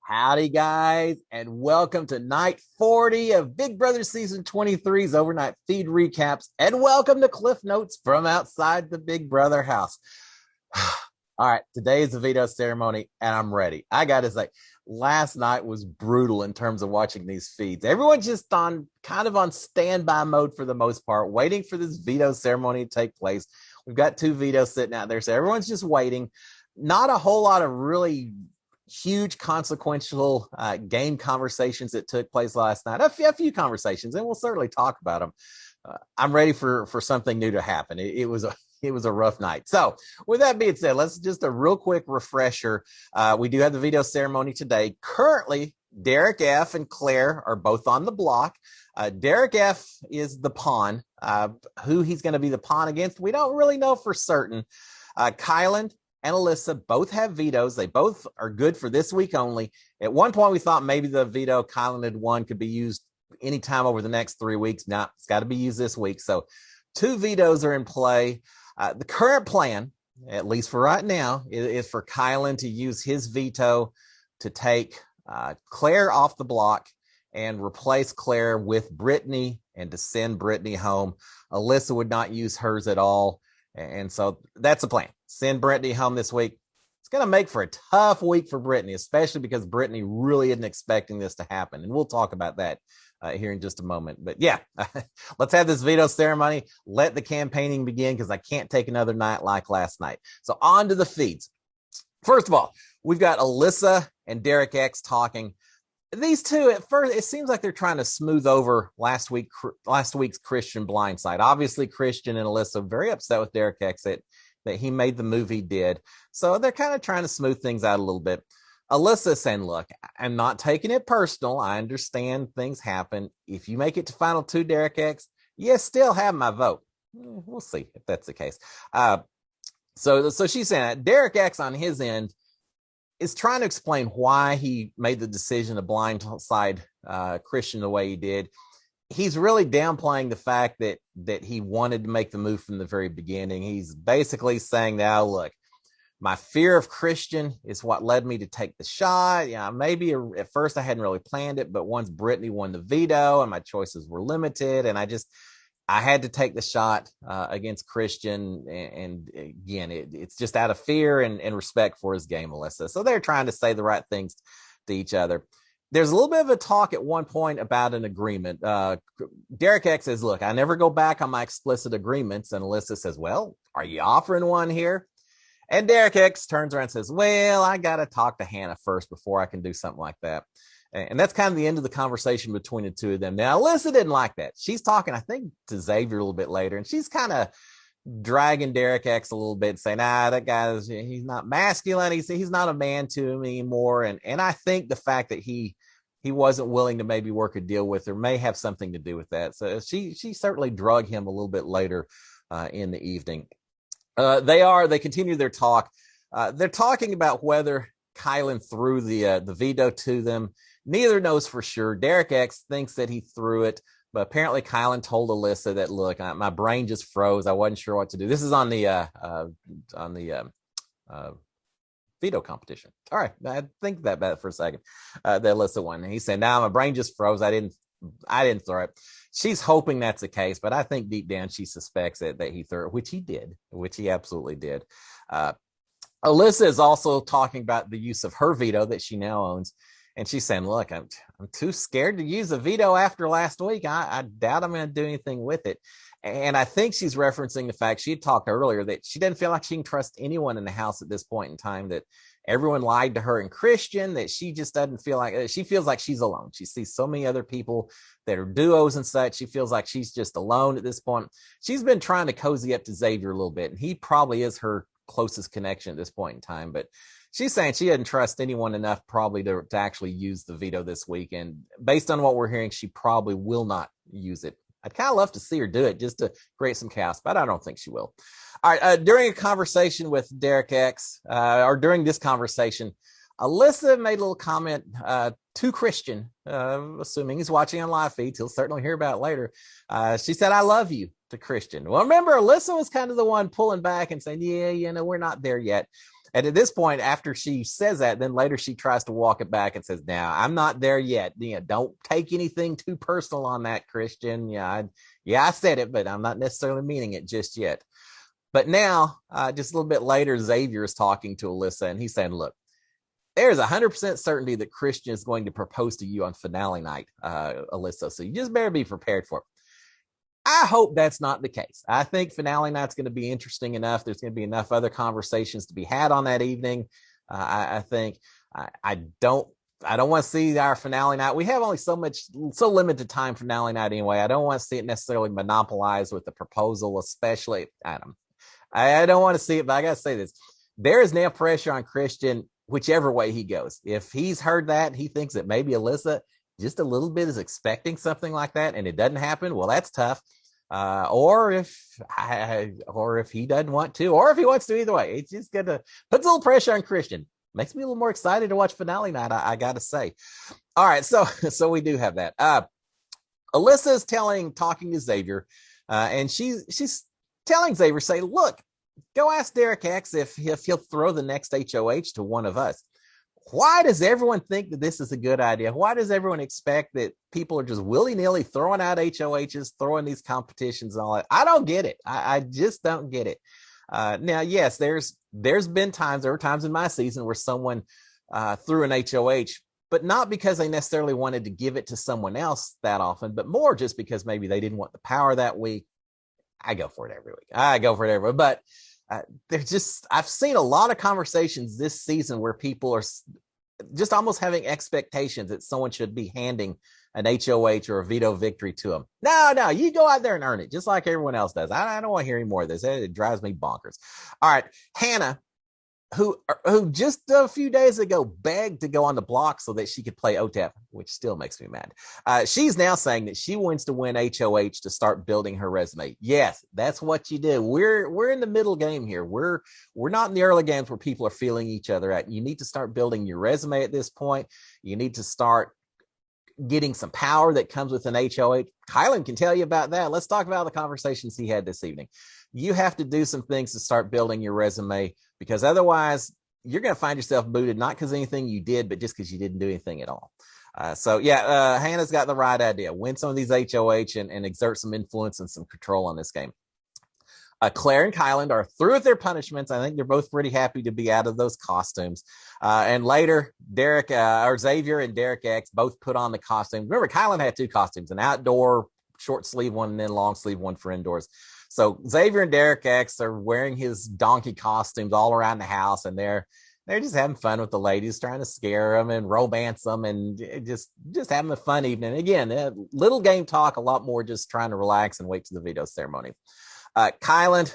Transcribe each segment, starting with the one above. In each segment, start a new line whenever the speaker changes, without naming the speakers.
Howdy, guys, and welcome to night 40 of Big Brother Season 23's overnight feed recaps, and welcome to Cliff Notes from outside the Big Brother house. All right, today is the veto ceremony, and I'm ready. I got to say, last night was brutal in terms of watching these feeds. Everyone's just on standby mode for the most part, waiting for this veto ceremony to take place. We've got two vetoes sitting out there, so everyone's just waiting. Not a whole lot of really huge consequential game conversations that took place last night. A few conversations, and we'll certainly talk about them. I'm ready for something new to happen. It was a rough night. So with that being said, let's just a real quick refresher. We do have the veto ceremony today. Currently, Derek F and Claire are both on the block. Derek F is the pawn. Who he's going to be the pawn against, we don't really know for certain. Kyland and Alyssa both have vetoes. They both are good for this week only. At one point, we thought maybe the veto Kyland had won could be used anytime over the next 3 weeks. Now it's got to be used this week. So two vetoes are in play. The current plan, at least for right now, is for Kyland to use his veto to take Claire off the block and replace Claire with Brittany and to send Brittany home. Alyssa would not use hers at all. And so that's the plan. Send Brittany home this week. It's going to make for a tough week for Brittany, especially because Brittany really isn't expecting this to happen. And we'll talk about that here in just a moment. But yeah, let's have this veto ceremony. Let the campaigning begin because I can't take another night like last night. So on to the feeds. First of all, we've got Alyssa and Derek X talking. These two, at first, it seems like they're trying to smooth over last week's Christian blindside. Obviously, Christian and Alyssa very upset with Derek X that he made the move he did. So they're kind of trying to smooth things out a little bit. Alyssa saying, look, I'm not taking it personal. I understand things happen. If you make it to final two, Derek X, you still have my vote. We'll see if that's the case. So she's saying that Derek X on his end is trying to explain why he made the decision to blindside Christian the way he did. He's really downplaying the fact that he wanted to make the move from the very beginning. He's basically saying now, look, my fear of Christian is what led me to take the shot. Yeah, maybe at first I hadn't really planned it, but once Brittany won the veto and my choices were limited, and I had to take the shot against Christian. And again, it's just out of fear and respect for his game, Alyssa. So they're trying to say the right things to each other. There's a little bit of a talk at one point about an agreement. Derek X says, look, I never go back on my explicit agreements. And Alyssa says, well, are you offering one here? And Derek X turns around and says, well, I got to talk to Hannah first before I can do something like that. And that's kind of the end of the conversation between the two of them. Now, Alyssa didn't like that. She's talking, I think, to Xavier a little bit later, and she's kind of dragging Derek X a little bit, saying, that guy, he's not masculine. He's not a man to him anymore. And I think the fact that he wasn't willing to maybe work a deal with her may have something to do with that. So she certainly drug him a little bit later in the evening. They continue their talk. They're talking about whether Kyland threw the veto to them. Neither knows for sure. Derek X thinks that he threw it, but apparently Kyland told Alyssa that, look, my brain just froze. I wasn't sure what to do. This is on the veto competition. All right, I think that for a second. The Alyssa one. And he said, "Now my brain just froze. I didn't throw it." She's hoping that's the case, but I think deep down she suspects that he threw it, which he did, which he absolutely did. Alyssa is also talking about the use of her veto that she now owns. And she's saying, look, I'm too scared to use a veto after last week. I doubt I'm going to do anything with it. And I think she's referencing the fact she had talked earlier that she doesn't feel like she can trust anyone in the house at this point in time, that everyone lied to her and Christian, that she just doesn't feel like, she feels like she's alone. She sees so many other people that are duos and such. She feels like she's just alone at this point. She's been trying to cozy up to Xavier a little bit, and he probably is her closest connection at this point in time. But she's saying she doesn't trust anyone enough probably to actually use the veto this week. And based on what we're hearing, she probably will not use it. I'd kind of love to see her do it just to create some chaos, but I don't think she will. All right. During a conversation with Derek X, or during this conversation, Alyssa made a little comment to Christian, assuming he's watching on live feeds. He'll certainly hear about it later. She said, "I love you," to Christian. Well, remember, Alyssa was kind of the one pulling back and saying, yeah, we're not there yet. And at this point, after she says that, then later she tries to walk it back and says, "Now I'm not there yet. Don't take anything too personal on that, Christian. I said it, but I'm not necessarily meaning it just yet." But now, just a little bit later, Xavier is talking to Alyssa, and he's saying, "Look, there's 100% certainty that Christian is going to propose to you on finale night, Alyssa. So you just better be prepared for it." I hope that's not the case. I think finale night's going to be interesting enough. There's going to be enough other conversations to be had on that evening. I think I don't want to see our finale night. We have only so limited time finale night anyway. I don't want to see it necessarily monopolized with the proposal, especially. I don't want to see it, but I got to say this. There is now pressure on Christian whichever way he goes. If he's heard that, he thinks that maybe Alyssa just a little bit is expecting something like that and it doesn't happen. Well, that's tough. Or if he doesn't want to, or if he wants to, either way, it's just gonna put a little pressure on Christian. Makes me a little more excited to watch finale night. I gotta say. All right, so we do have that. Alyssa is talking to Xavier, and she's telling Xavier, say, "Look, go ask Derek X if he'll throw the next HOH to one of us." Why does everyone think that this is a good idea? Why does everyone expect that people are just willy-nilly throwing out HOHs, throwing these competitions and all that? I don't get it. I just don't get it. Now, yes, there were times in my season where someone threw an HOH, but not because they necessarily wanted to give it to someone else that often, but more just because maybe they didn't want the power that week. I go for it every week. But I've seen a lot of conversations this season where people are just almost having expectations that someone should be handing an HOH or a veto victory to them. No, you go out there and earn it just like everyone else does. I don't want to hear any more of this. It drives me bonkers. All right, Hannah, who just a few days ago begged to go on the block so that she could play OTEP, which still makes me mad. She's now saying that she wants to win HOH to start building her resume. Yes, that's what you do. We're in the middle game here. We're not in the early games where people are feeling each other out. You need to start building your resume at this point. You need to start getting some power that comes with an HOH. Kyland can tell you about that. Let's talk about the conversations he had this evening. You have to do some things to start building your resume, because otherwise you're going to find yourself booted, not because anything you did, but just because you didn't do anything at all. Hannah's got the right idea. Win some of these HOH and exert some influence and some control on this game. Claire and Kyland are through with their punishments. I think they're both pretty happy to be out of those costumes. And later, Xavier and Derek X both put on the costumes. Remember, Kyland had two costumes, an outdoor short sleeve one and then long sleeve one for indoors. So Xavier and Derek X are wearing his donkey costumes all around the house, and they're just having fun with the ladies, trying to scare them and romance them, and just having a fun evening. Again, little game talk, a lot more just trying to relax and wait to the veto ceremony. Kyland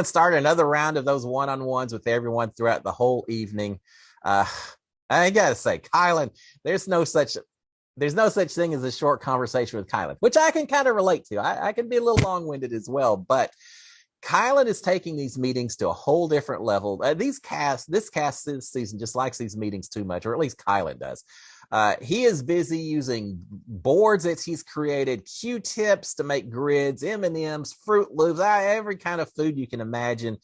started another round of those one-on-ones with everyone throughout the whole evening. I gotta say, Kyland, there's no such thing as a short conversation with Kyland, which I can kind of relate to. I can be a little long-winded as well, but Kyland is taking these meetings to a whole different level. This cast this season just likes these meetings too much, or at least Kyland does. He is busy using boards that he's created, Q-tips to make grids, M&Ms, Fruit Loops, every kind of food you can imagine,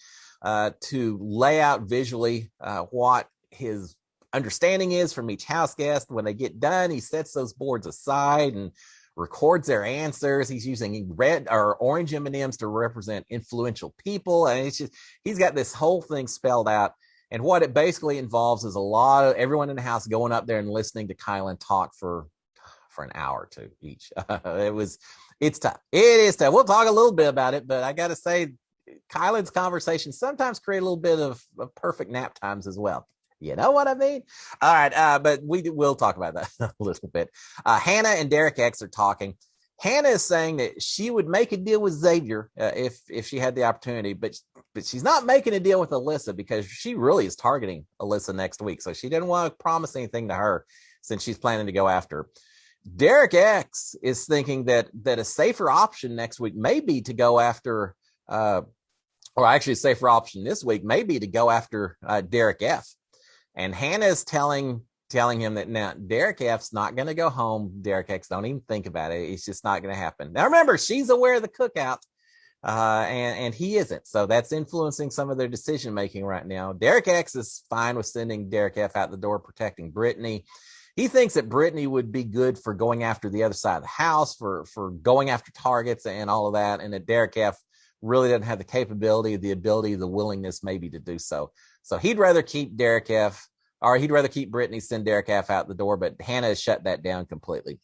to lay out visually what his understanding is from each house guest. When they get done, he sets those boards aside and records their answers. He's using red or orange M&Ms to represent influential people, and it's just, he's got this whole thing spelled out. And what it basically involves is a lot of everyone in the house going up there and listening to Kyland talk for an hour or two each. It's tough. It is tough. We'll talk a little bit about it, but I got to say, Kyland's conversations sometimes create a little bit of perfect nap times as well. You know what I mean? All right, but we'll talk about that a little bit. Hannah and Derek X are talking. Hannah is saying that she would make a deal with Xavier if she had the opportunity, but she's not making a deal with Alyssa because she really is targeting Alyssa next week. So she didn't want to promise anything to her since she's planning to go after her. Derek X is thinking that a safer option next week may be to go after, or actually a safer option this week may be to go after Derek F. And Hannah is telling him that now Derek F's not going to go home. Derek X, don't even think about it. It's just not going to happen. Now, remember, she's aware of the cookout. and he isn't. So that's influencing some of their decision making right now. Derek X is fine with sending Derek F out the door, protecting Brittany. He thinks that Brittany would be good for going after the other side of the house, for going after targets and all of that, and that Derek F really doesn't have the capability, the ability, the willingness maybe to do so. So he'd rather keep Derek F, or he'd rather keep Brittany, send Derek F out the door, but Hannah has shut that down completely.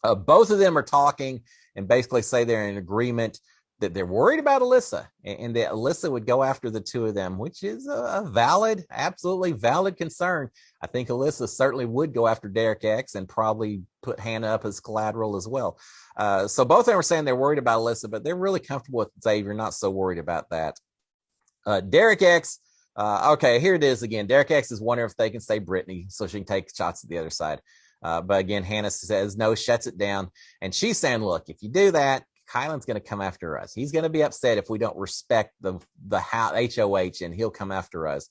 Both of them are talking and basically say they're in agreement that they're worried about Alyssa, and that Alyssa would go after the two of them, which is a valid, absolutely valid concern. I think Alyssa certainly would go after Derek X and probably put Hannah up as collateral as well. So both of them are saying they're worried about Alyssa, but they're really comfortable with Xavier, not so worried about that. Derek X, okay, here it is again. Derek X is wondering if they can stay Brittany so she can take shots at the other side. But again, Hannah says no, shuts it down. And she's saying, look, if you do that, Kyland's going to come after us. He's going to be upset if we don't respect the HOH, and he'll come after us.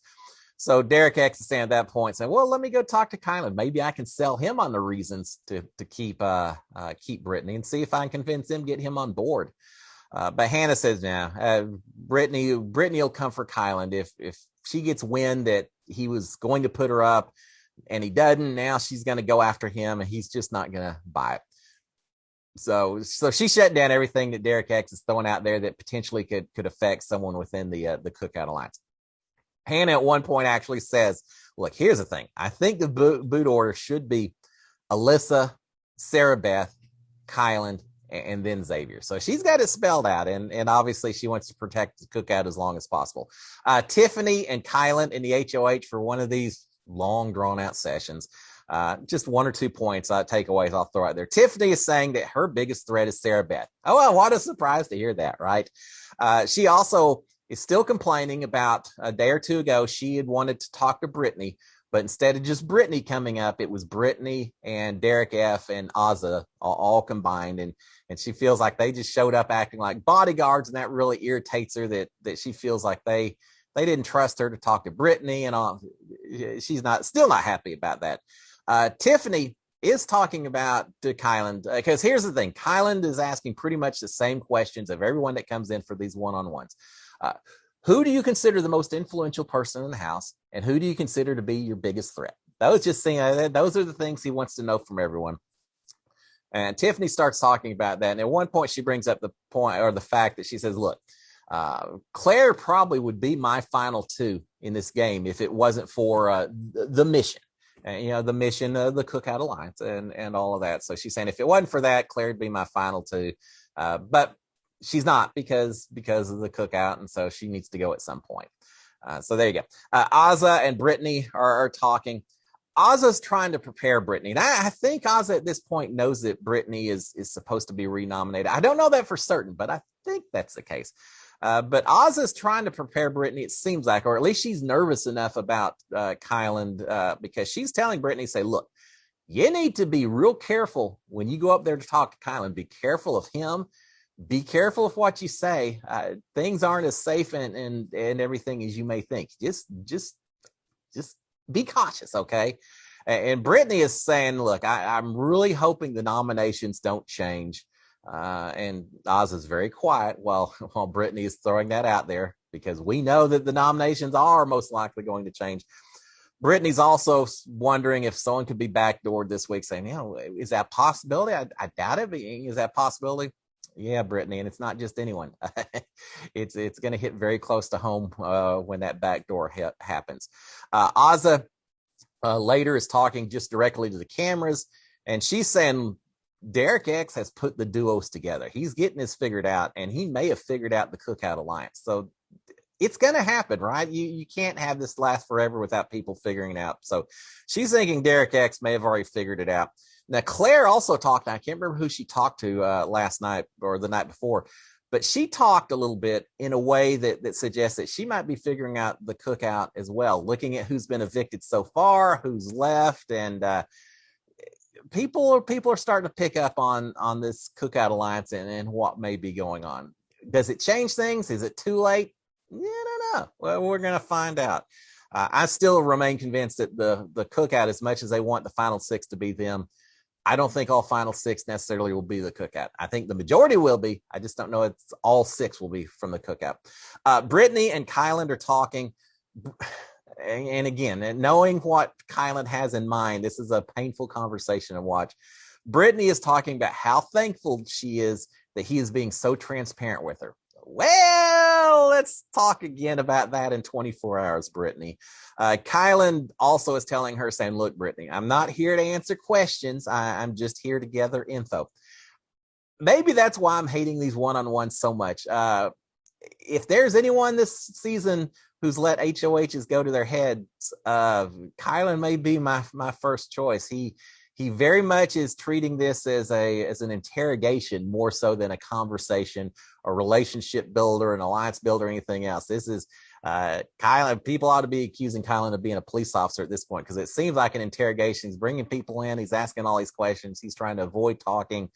So Derek X is saying at that point, saying, well, let me go talk to Kyland. Maybe I can sell him on the reasons to keep Brittany and see if I can convince him, get him on board. But Hannah says, no, Brittany will come for Kyland. If she gets wind that he was going to put her up and he doesn't, now she's going to go after him, and he's just not going to buy it. So she shut down everything that Derek X is throwing out there that potentially could affect someone within the Cookout Alliance. Hannah at one point actually says, look, here's the thing. I think the boot order should be Alyssa, Sarah Beth, Kyland, and then Xavier. So she's got it spelled out, and obviously she wants to protect the Cookout as long as possible. Tiffany and Kyland in the HOH for one of these long drawn out sessions. Just one or 2 points, takeaways I'll throw out there. Tiffany is saying that her biggest threat is Sarah Beth. Oh, well, what a surprise to hear that, right? She also is still complaining about a day or two ago, she had wanted to talk to Brittany, but instead of just Brittany coming up, it was Brittany and Derek F and Azza all combined. And she feels like they just showed up acting like bodyguards, and that really irritates her, that she feels like they didn't trust her to talk to Brittany, and all. She's still not happy about that. Tiffany is talking about to Kyland, because here's the thing. Kyland is asking pretty much the same questions of everyone that comes in for these one-on-ones. Who do you consider the most influential person in the house, and who do you consider to be your biggest threat? Those are the things he wants to know from everyone. And Tiffany starts talking about that. And at one point she brings up the point, or the fact that she says, look, Claire probably would be my final two in this game if it wasn't for the mission. The mission of the Cookout Alliance and all of that. So she's saying if it wasn't for that, Claire would be my final two. But she's not, because of the Cookout, and so she needs to go at some point. So there you go. Azza and Brittany are talking. Azza's trying to prepare Brittany. And I think Azza at this point knows that Brittany is supposed to be renominated. I don't know that for certain, but I think that's the case. But Azza's trying to prepare Brittany, it seems like, or at least she's nervous enough about Kyland, because she's telling Brittany, say, look, you need to be real careful when you go up there to talk to Kyland. Be careful of him. Be careful of what you say. Things aren't as safe and everything as you may think. Just be cautious, okay? And Brittany is saying, look, I'm really hoping the nominations don't change. And Oz is very quiet while Brittany is throwing that out there, because we know that the nominations are most likely going to change. Brittany's also wondering if someone could be backdoored this week, saying, is that a possibility? I doubt it. Is that a possibility? Yeah, Brittany, and it's not just anyone. It's going to hit very close to home when that backdoor happens. Azza later is talking just directly to the cameras, and she's saying Derek X has put the duos together. He's getting this figured out, and he may have figured out the Cookout Alliance. So it's going to happen, right? You can't have this last forever without people figuring it out. So she's thinking Derek X may have already figured it out. Now, Claire also talked. I can't remember who she talked to last night or the night before, but she talked a little bit in a way that suggests that she might be figuring out the Cookout as well, looking at who's been evicted so far, who's left, and people are starting to pick up on this Cookout Alliance and what may be going on. Does it change things? Is it too late? Yeah, I don't know. Well, we're going to find out. I still remain convinced that the Cookout, as much as they want the final six to be them, I don't think all final 6 necessarily will be the Cookout. I think the majority will be. I just don't know if all 6 will be from the Cookout. Brittany and Kyland are talking. And again, knowing what Kyland has in mind, this is a painful conversation to watch. Brittany is talking about how thankful she is that he is being so transparent with her. Well, let's talk again about that in 24 hours, Brittany. Kyland also is telling her, saying, look, Brittany, I'm not here to answer questions. I'm just here to gather info. Maybe that's why I'm hating these one-on-ones so much. If there's anyone this season who's let HOHs go to their heads, Kyland may be my first choice. He very much is treating this as an interrogation more so than a conversation, a relationship builder, an alliance builder, anything else. This is Kyland. People ought to be accusing Kyland of being a police officer at this point, because it seems like an interrogation. He's bringing people in. He's asking all these questions. He's trying to avoid talking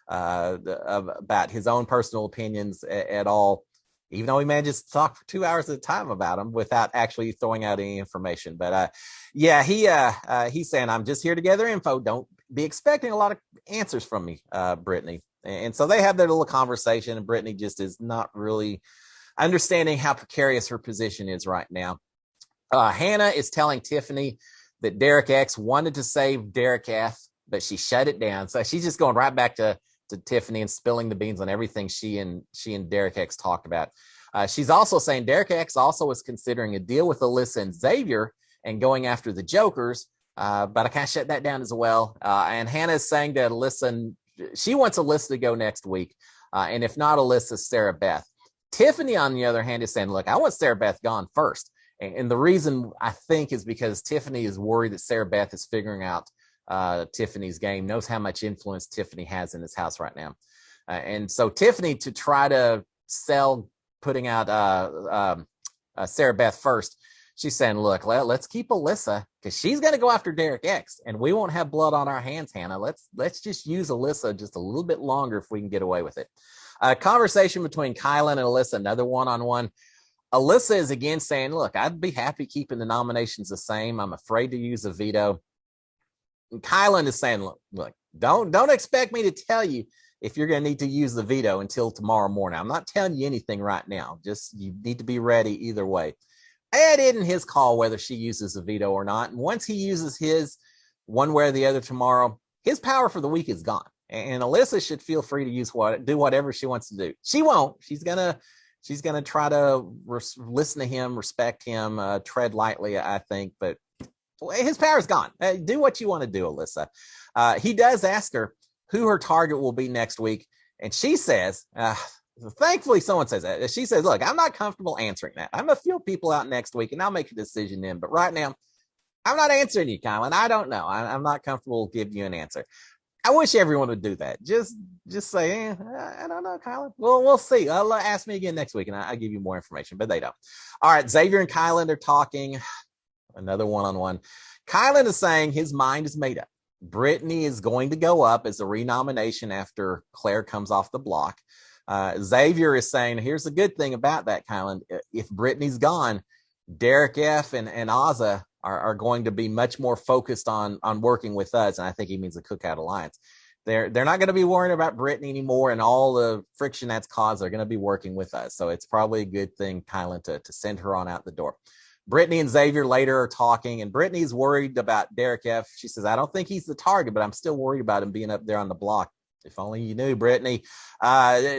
about his own personal opinions at all, even though he manages to talk for 2 hours at a time about them without actually throwing out any information. But he's saying, I'm just here to gather info. Don't be expecting a lot of answers from me, Brittany. And so they have their little conversation, and Brittany just is not really understanding how precarious her position is right now. Hannah is telling Tiffany that Derek X wanted to save Derek F, but she shut it down. So she's just going right back to Tiffany and spilling the beans on everything she and Derek X talked about. She's also saying Derek X also was considering a deal with Alyssa and Xavier and going after the Jokers, but I kind of shut that down as well. And Hannah is saying that she wants Alyssa to go next week, and if not Alyssa, Sarah Beth. Tiffany, on the other hand, is saying, look, I want Sarah Beth gone first. And the reason I think is because Tiffany is worried that Sarah Beth is figuring out Tiffany's game, knows how much influence Tiffany has in this house right now. And so Tiffany, to try to sell putting out Sarah Beth first, she's saying, look, let's keep Alyssa, because she's going to go after Derek X, and we won't have blood on our hands, Hannah. Let's just use Alyssa just a little bit longer if we can get away with it. Conversation between Kyland and Alyssa, another one-on-one. Alyssa is again saying, look, I'd be happy keeping the nominations the same. I'm afraid to use a veto. And Kyland is saying, look, don't expect me to tell you if you're going to need to use the veto until tomorrow morning. I'm not telling you anything right now. Just you need to be ready either way. And it isn't his call whether she uses a veto or not. And once he uses his one way or the other tomorrow, his power for the week is gone. And Alyssa should feel free to do whatever she wants to do. She won't. She's gonna try to listen to him, respect him, tread lightly, I think. But his power's gone. Do what you want to do, Alyssa. He does ask her who her target will be next week, and she says, thankfully someone says that. She says, look, I'm not comfortable answering that. I'm going to feel people out next week, and I'll make a decision then. But right now, I'm not answering you, Kyland. I don't know. I'm not comfortable giving you an answer. I wish everyone would do that. Just say, I don't know, Kyland. Well, we'll see. Ask me again next week, and I'll give you more information, but they don't. All right, Xavier and Kyland are talking. Another one-on-one. Kyland is saying his mind is made up. Brittany is going to go up as a renomination after Claire comes off the block. Xavier is saying, here's the good thing about that, Kyland. If Brittany's gone, Derek F and Ozza are going to be much more focused on working with us. And I think he means the Cookout Alliance. They're not going to be worrying about Brittany anymore and all the friction that's caused. They're going to be working with us. So it's probably a good thing, Kyland, to send her on out the door. Brittany and Xavier later are talking, and Brittany's worried about Derek F. She says, I don't think he's the target, but I'm still worried about him being up there on the block. If only you knew, Brittany.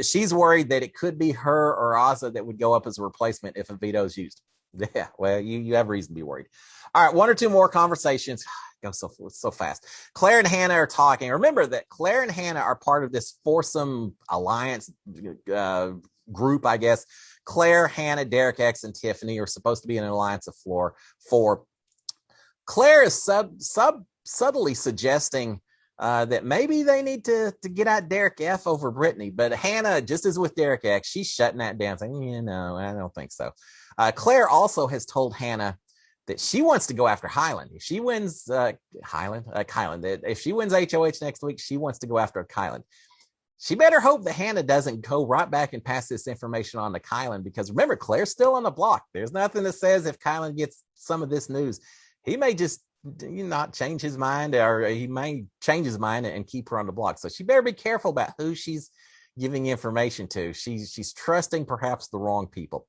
She's worried that it could be her or Ozza that would go up as a replacement if a veto is used. Yeah, well, you have reason to be worried. All right, one or two more conversations. Go so fast. Claire and Hannah are talking. Remember that Claire and Hannah are part of this foursome alliance group, I guess. Claire, Hannah, Derek X, and Tiffany are supposed to be an alliance of four. Claire is subtly suggesting that maybe they need to get out Derek F over Brittany. But Hannah, just as with Derek X, she's shutting that down, saying, no, I don't think so. Claire also has told Hannah that she wants to go after Kyland. If she wins Kyland, if she wins HOH next week, she wants to go after Kyland. She better hope that Hannah doesn't go right back and pass this information on to Kyland, because remember, Claire's still on the block. There's nothing that says if Kyland gets some of this news, he may just not change his mind, or he may change his mind and keep her on the block. So she better be careful about who she's giving information to. She's trusting perhaps the wrong people.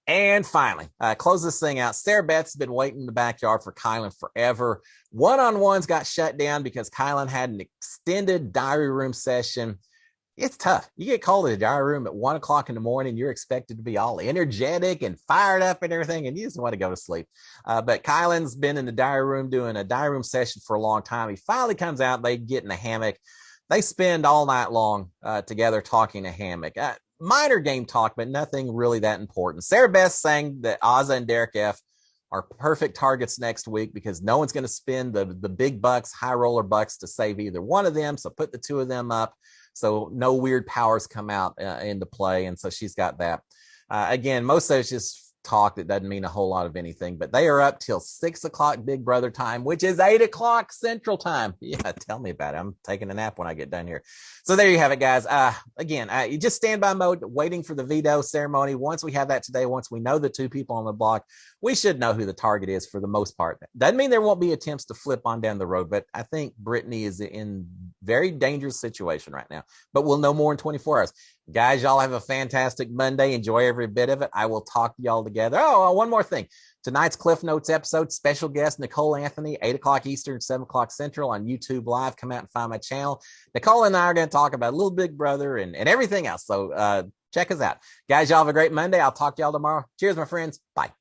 And finally, close this thing out. Sarah Beth's been waiting in the backyard for Kyland forever. One-on-ones got shut down because Kyland had an extended diary room session. It's tough. You get called to the diary room at 1 o'clock in the morning. You're expected to be all energetic and fired up and everything, and you just want to go to sleep. But Kyland's been in the diary room doing a diary room session for a long time. He finally comes out. They get in a hammock. They spend all night long together talking a hammock. Minor game talk, but nothing really that important. Sarah Beth saying that Alyssa and Derek F are perfect targets next week because no one's going to spend the big bucks, high roller bucks to save either one of them. So put the two of them up so no weird powers come out into play. And so she's got that. Again, most of it's just talk that doesn't mean a whole lot of anything, but they are up till 6 o'clock Big Brother time, which is 8 o'clock Central time. Yeah, tell me about it. I'm taking a nap when I get done here. So there you have it, guys. Again, you just standby mode, waiting for the veto ceremony. Once we have that today, once we know the two people on the block, we should know who the target is for the most part. Doesn't mean there won't be attempts to flip on down the road, but I think Brittany is in very dangerous situation right now, but we'll know more in 24 hours. Guys, y'all have a fantastic Monday. Enjoy every bit of it. I will talk to y'all together. Oh, one more thing. Tonight's Cliff Notes episode, special guest Nicole Anthony, 8 o'clock Eastern, 7 o'clock Central on YouTube Live. Come out and find my channel. Nicole and I are going to talk about Little Big Brother and everything else. So check us out. Guys, y'all have a great Monday. I'll talk to y'all tomorrow. Cheers, my friends. Bye.